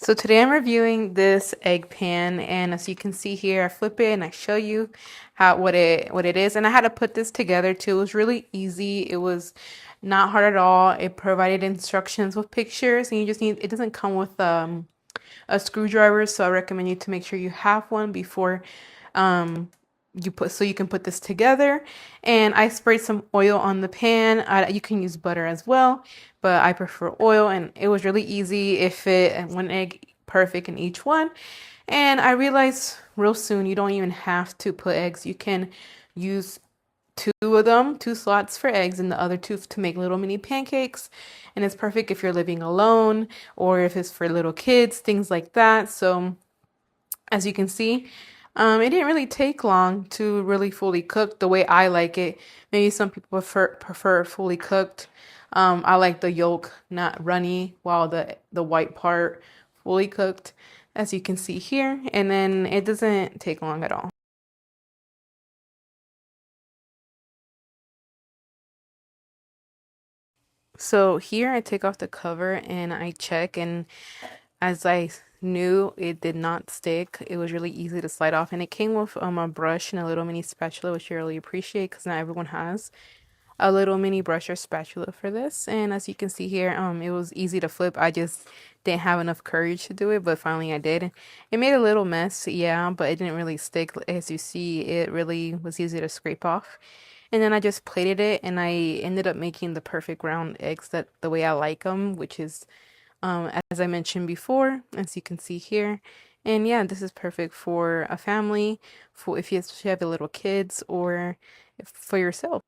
So today I'm reviewing this egg pan, and as you can see here, I flip it and I show you what it is. And I had to put this together too. It was really easy. It was not hard at all. It provided instructions with pictures, and it doesn't come with a screwdriver, so I recommend you to make sure you have one before so you can put this together. And I sprayed some oil on the pan. You can use butter as well, but I prefer oil, and it was really easy. It fit one egg perfect in each one. And I realized real soon you don't even have to put eggs. You can use two slots for eggs and the other two to make little mini pancakes. And it's perfect if you're living alone or if it's for little kids, things like that. So as you can see, it didn't really take long to really fully cook the way I like it. Maybe some people prefer fully cooked. I like the yolk not runny while the white part fully cooked, as you can see here. And then it doesn't take long at all. So here I take off the cover and I check, and as I knew, it did not stick. It was really easy to slide off, and it came with a brush and a little mini spatula, which I really appreciate because not everyone has a little mini brush or spatula for this. And as you can see here, it was easy to flip. I just didn't have enough courage to do it, but finally I did. It made a little mess, yeah, but it didn't really stick. As you see, it really was easy to scrape off. And then I just plated it, and I ended up making the perfect round eggs the way I like them, which is as I mentioned before, as you can see here. And yeah, this is perfect for a family, for if you have little kids, or for yourself.